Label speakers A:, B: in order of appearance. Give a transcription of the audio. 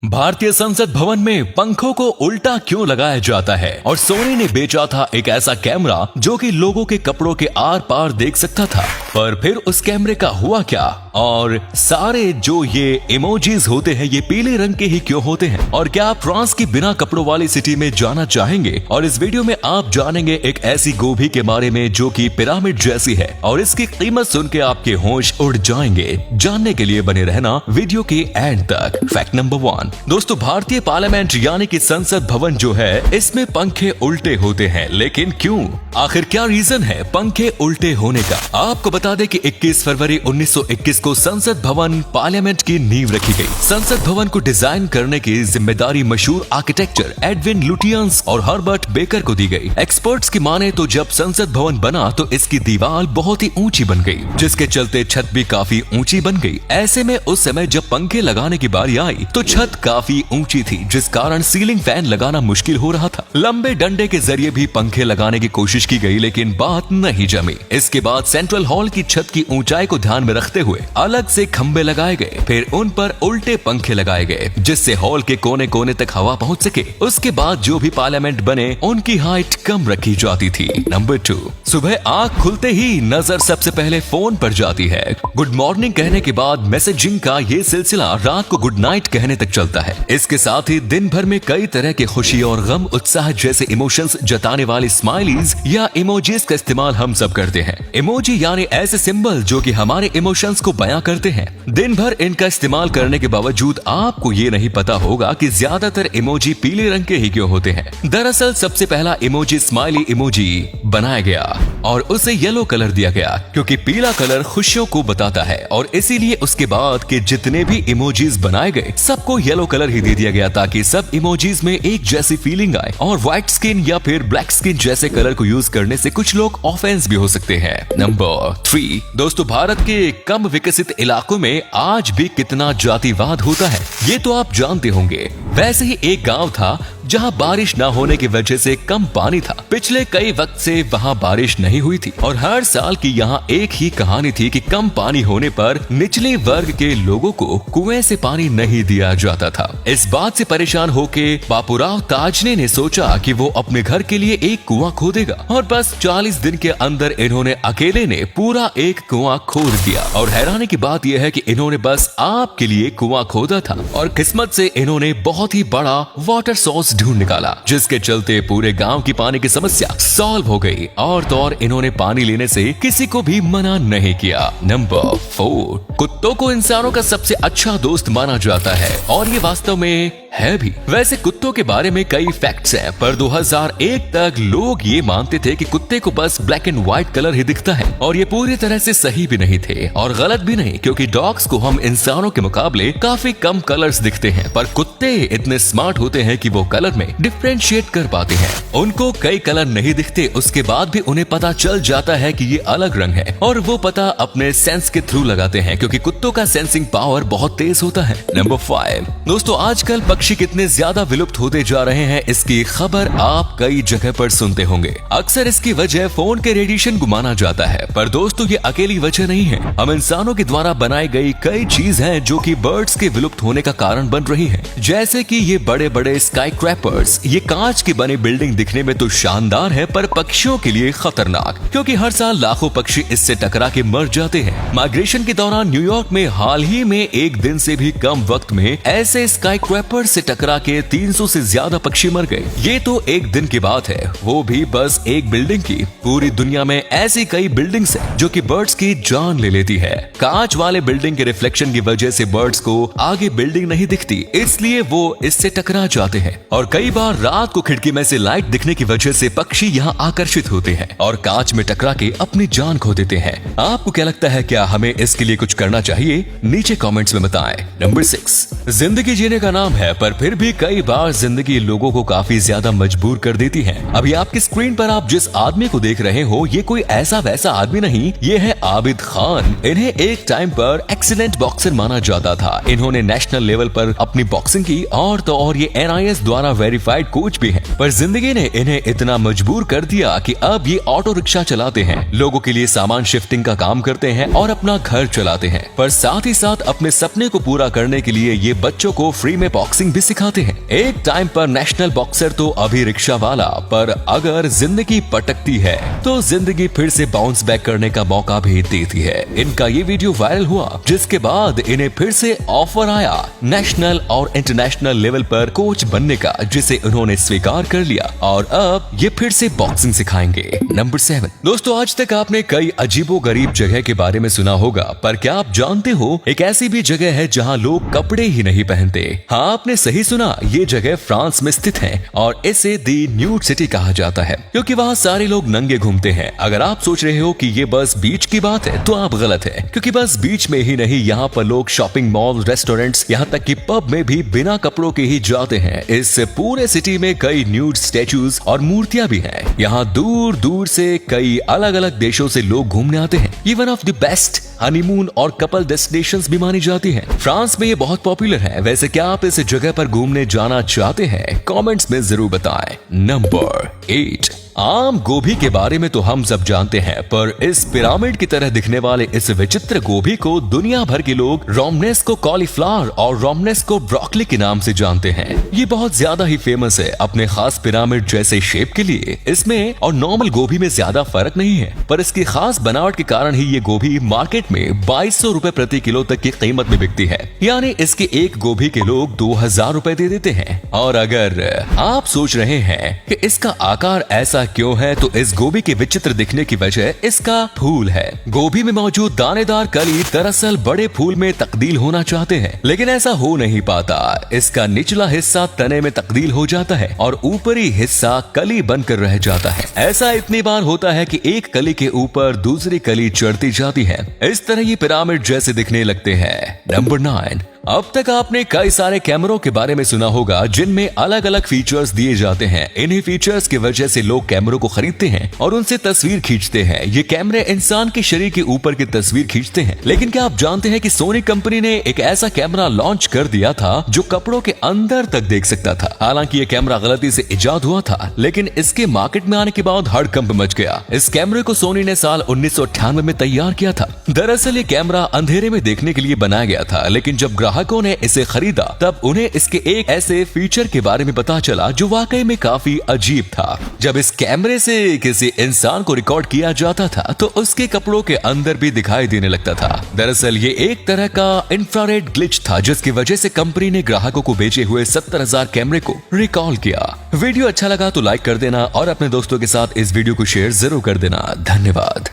A: भारतीय संसद भवन में पंखों को उल्टा क्यों लगाया जाता है? और सोनी ने बेचा था एक ऐसा कैमरा जो कि लोगों के कपड़ों के आर पार देख सकता था, पर फिर उस कैमरे का हुआ क्या? और सारे जो ये इमोजीज होते हैं ये पीले रंग के ही क्यों होते हैं? और क्या आप फ्रांस की बिना कपड़ों वाली सिटी में जाना चाहेंगे? और इस वीडियो में आप जानेंगे एक ऐसी गोभी के बारे में जो कि पिरामिड जैसी है और इसकी कीमत सुन के आपके होश उड़ जाएंगे। जानने के लिए बने रहना वीडियो के एंड तक। फैक्ट नंबर 1 दोस्तों, भारतीय पार्लियामेंट यानी कि संसद भवन जो है इसमें पंखे उल्टे होते हैं, लेकिन क्यों? आखिर क्या रीजन है पंखे उल्टे होने का? आपको बता दें कि 21 फरवरी 1921 को संसद भवन पार्लियामेंट की नींव रखी गई। संसद भवन को डिजाइन करने की जिम्मेदारी मशहूर आर्किटेक्चर एडविन लुटियंस और हर्बर्ट बेकर को दी गई। एक्सपर्ट्स की माने तो जब संसद भवन बना तो इसकी दीवार बहुत ही ऊंची बन गई, जिसके चलते छत भी काफी ऊंची बन गई। ऐसे में उस समय जब पंखे लगाने की बारी आई तो छत काफी ऊंची थी, जिस कारण सीलिंग फैन लगाना मुश्किल हो रहा था। लंबे डंडे के जरिए भी पंखे लगाने की कोशिश की गई, लेकिन बात नहीं जमी। इसके बाद सेंट्रल हॉल की छत की ऊंचाई को ध्यान में रखते हुए अलग से खंबे लगाए गए, फिर उन पर उल्टे पंखे लगाए गए जिससे हॉल के कोने कोने तक हवा पहुंच सके। उसके बाद जो भी पार्लियामेंट बने उनकी हाइट कम रखी जाती थी। नंबर 2, सुबह आंख खुलते ही नजर सबसे पहले फोन पर जाती है। गुड मॉर्निंग कहने के बाद मैसेजिंग का ये सिलसिला रात को गुड नाइट कहने तक चलता है। इसके साथ ही दिन भर में कई तरह के खुशी और गम, उत्साह जैसे इमोशंस जताने वाली स्माइलीज या इमोजीज का इस्तेमाल हम सब करते हैं। इमोजी यानी ऐसे सिंबल जो कि हमारे इमोशंस को बयां करते हैं। दिन भर इनका इस्तेमाल करने के बावजूद आपको ये नहीं पता होगा कि ज्यादातर इमोजी पीले रंग के ही क्यों होते हैं। दरअसल सबसे पहला इमोजी स्माइली इमोजी बनाया गया और उसे येलो कलर दिया गया क्योंकि पीला कलर खुशियों को बताता है, और इसीलिए उसके बाद के जितने भी इमोजीज बनाए गए सबको येलो कलर ही दे दिया गया ताकि सब इमोजीज में एक जैसी फीलिंग आए। और व्हाइट स्किन या फिर ब्लैक स्किन जैसे कलर को यूज करने से कुछ लोग ऑफेंस भी हो सकते हैं। नंबर 3 दोस्तों, भारत के कम विकसित इलाकों में आज भी कितना जातिवाद होता है ये तो आप जानते होंगे। वैसे ही एक गांव था जहां बारिश न होने की वजह से कम पानी था। पिछले कई वक्त से वहां बारिश नहीं हुई थी और हर साल की यहां एक ही कहानी थी कि कम पानी होने पर निचले वर्ग के लोगों को कुएं से पानी नहीं दिया जाता था। इस बात से परेशान होके बापूराव ताजने ने सोचा कि वो अपने घर के लिए एक कुआं खोदेगा और बस 40 दिन के अंदर इन्होंने अकेले ने पूरा एक कुआं खोद दिया। और हैरानी की बात यह है कि इन्होंने बस आपके लिए कुआं खोदा था और किस्मत से इन्होंने बहुत ही बड़ा वाटर सोर्स ढूंढ निकाला, जिसके चलते पूरे गांव की पानी की समस्या सॉल्व हो गई। और तो और इन्होंने पानी लेने से किसी को भी मना नहीं किया। नंबर 4 कुत्तों को इंसानों का सबसे अच्छा दोस्त माना जाता है और ये वास्तव में है भी। वैसे कुत्तों के बारे में कई फैक्ट्स हैं, पर 2001 तक लोग ये मानते थे कि कुत्ते को बस ब्लैक एंड व्हाइट कलर ही दिखता है, और ये पूरी तरह से सही भी नहीं थे और गलत भी नहीं, क्योंकि डॉग्स को हम इंसानों के मुकाबले काफी कम कलर्स दिखते हैं, पर कुत्ते इतने स्मार्ट होते हैं कि वो कलर में डिफ्रेंशिएट कर पाते हैं। उनको कई कलर नहीं दिखते, उसके बाद भी उन्हें पता चल जाता है कि ये अलग रंग है, और वो पता अपने सेंस के थ्रू लगाते हैं क्योंकि कुत्तों का सेंसिंग पावर बहुत तेज होता है। नंबर 5 दोस्तों, आजकल पक्षी कितने ज्यादा विलुप्त होते जा रहे हैं इसकी खबर आप कई जगह पर सुनते होंगे। अक्सर इसकी वजह फोन के रेडिएशन को माना जाता है, पर दोस्तों ये अकेली वजह नहीं है। हम इंसानों के द्वारा बनाई गई कई चीज हैं जो कि बर्ड्स के विलुप्त होने का कारण बन रही हैं, जैसे कि ये बड़े बड़े स्काई क्रैपर्स। ये कांच की बनी बिल्डिंग दिखने में तो शानदार है, पर पक्षियों के लिए खतरनाक, क्योंकि हर साल लाखों पक्षी इससे टकरा के मर जाते हैं। माइग्रेशन के दौरान न्यूयॉर्क में हाल ही में एक दिन से भी कम वक्त में ऐसे स्काई क्रैपर से टकरा के 300 से ज्यादा पक्षी मर गए। ये तो एक दिन की बात है, वो भी बस एक बिल्डिंग की। पूरी दुनिया में ऐसी कई बिल्डिंग्स हैं जो कि बर्ड्स की जान ले लेती है। कांच वाले बिल्डिंग के रिफ्लेक्शन की वजह से बर्ड्स को आगे बिल्डिंग नहीं दिखती, इसलिए वो इससे टकरा जाते हैं। और कई बार रात को खिड़की में से लाइट दिखने की वजह से पक्षी यहाँ आकर्षित होते हैं और कांच में टकरा के अपनी जान खो देते हैं। आपको क्या लगता है, क्या हमें इसके लिए कुछ करना चाहिए? नीचे कमेंट्स में बताएं। नंबर 6 जिंदगी जीने का नाम है, पर फिर भी कई बार जिंदगी लोगों को काफी ज्यादा मजबूर कर देती है। अभी आपकी स्क्रीन पर आप जिस आदमी को देख रहे हो ये कोई ऐसा वैसा आदमी नहीं, ये है आबिद खान। इन्हें एक टाइम पर एक्सीलेंट बॉक्सर माना जाता था। इन्होंने नेशनल लेवल पर अपनी बॉक्सिंग की और तो और ये NIS द्वारा वेरीफाइड कोच भी है, पर जिंदगी ने इन्हें इतना मजबूर कर दिया कि अब ये ऑटो रिक्शा चलाते हैं, लोगों के लिए सामान शिफ्टिंग का काम करते हैं और अपना घर चलाते हैं। पर साथ ही साथ अपने सपने को पूरा करने के लिए ये बच्चों को फ्री में बॉक्सिंग बॉक्सिंग भी सिखाते हैं। एक टाइम पर नेशनल बॉक्सर तो अभी रिक्शा वाला, पर अगर जिंदगी पटकती है तो जिंदगी फिर से बाउंस बैक करने का मौका भी देती है। इनका ये वीडियो वायरल हुआ, जिसके बाद इन्हें फिर से ऑफर आया नेशनल और इंटरनेशनल लेवल पर कोच बनने का, जिसे उन्होंने स्वीकार कर लिया और अब ये फिर से बॉक्सिंग सिखाएंगे। नंबर 7। दोस्तों, आज तक आपने कई अजीबोगरीब जगह के बारे में सुना होगा, पर क्या आप जानते हो एक ऐसी भी जगह है जहां लोग कपड़े ही नहीं पहनते। हाँ, आपने सही सुना, ये जगह फ्रांस में स्थित है और इसे दी न्यूड सिटी कहा जाता है, क्योंकि वहाँ सारे लोग नंगे घूमते हैं। अगर आप सोच रहे हो कि ये बस बीच की बात है तो आप गलत है, क्योंकि बस बीच में ही नहीं, यहाँ पर लोग शॉपिंग मॉल, रेस्टोरेंट्स, यहाँ तक कि पब में भी बिना कपड़ों के ही जाते हैं। इस पूरे सिटी में कई न्यूड स्टैचूज और मूर्तियां भी हैं। यहाँ दूर दूर से कई अलग अलग देशों से लोग घूमने आते हैं। ये one of the best honeymoon और कपल डेस्टिनेशंस भी मानी जाती है। फ्रांस में ये बहुत पॉपुलर है। वैसे क्या आप इस जगह पर घूमने जाना चाहते हैं? कमेंट्स में जरूर बताएं। नंबर 8। आम गोभी के बारे में तो हम सब जानते हैं, पर इस पिरामिड की तरह दिखने वाले इस विचित्र गोभी को दुनिया भर के लोग रोमनेस्को कॉलीफ्लावर और रोमनेस्को ब्रोकली के नाम से जानते हैं। ये बहुत ज्यादा ही फेमस है अपने खास पिरामिड जैसे शेप के लिए। इसमें और नॉर्मल गोभी में ज्यादा फर्क नहीं है, पर इसकी खास बनावट के कारण ही ये गोभी मार्केट में 2200 रुपए प्रति किलो तक की कीमत में बिकती है। यानी इसके एक गोभी के लोग 2000 रुपए दे देते हैं। और अगर आप सोच रहे हैं कि इसका आकार ऐसा क्यों है, तो इस गोभी के विचित्र दिखने की वजह इसका फूल है। गोभी में मौजूद दानेदार कली दरअसल बड़े फूल में तब्दील होना चाहते हैं, लेकिन ऐसा हो नहीं पाता। इसका निचला हिस्सा तने में तब्दील हो जाता है और ऊपरी हिस्सा कली बनकर रह जाता है। ऐसा इतनी बार होता है कि एक कली के ऊपर दूसरी कली चढ़ती जाती है। इस तरह ये पिरामिड जैसे दिखने लगते हैं। नंबर 9। अब तक आपने कई सारे कैमरों के बारे में सुना होगा जिनमें अलग अलग फीचर्स दिए जाते हैं। इन्हीं फीचर्स की वजह से लोग कैमरों को खरीदते हैं और उनसे तस्वीर खींचते हैं। ये कैमरे इंसान के शरीर के ऊपर की तस्वीर खींचते हैं। लेकिन क्या आप जानते हैं कि सोनी कंपनी ने एक ऐसा कैमरा लॉन्च कर दिया था जो कपड़ों के अंदर तक देख सकता था। हालांकि ये कैमरा गलती से इजाद हुआ था, लेकिन इसके मार्केट में आने के बाद हड़कंप मच गया। इस कैमरे को सोनी ने साल 1998 में तैयार किया था। दरअसल ये कैमरा अंधेरे में देखने के लिए बनाया गया था, लेकिन जब ग्राहकों ने इसे खरीदा तब उन्हें इसके एक ऐसे फीचर के बारे में पता चला जो वाकई में काफी अजीब था। जब इस कैमरे से किसी इंसान को रिकॉर्ड किया जाता था तो उसके कपड़ों के अंदर भी दिखाई देने लगता था। दरअसल ये एक तरह का इंफ्रारेड ग्लिच था, जिसकी वजह से कंपनी ने ग्राहकों को बेचे हुए 70,000 कैमरे को रिकॉल किया। वीडियो अच्छा लगा तो लाइक कर देना और अपने दोस्तों के साथ इस वीडियो को शेयर जरूर कर देना। धन्यवाद।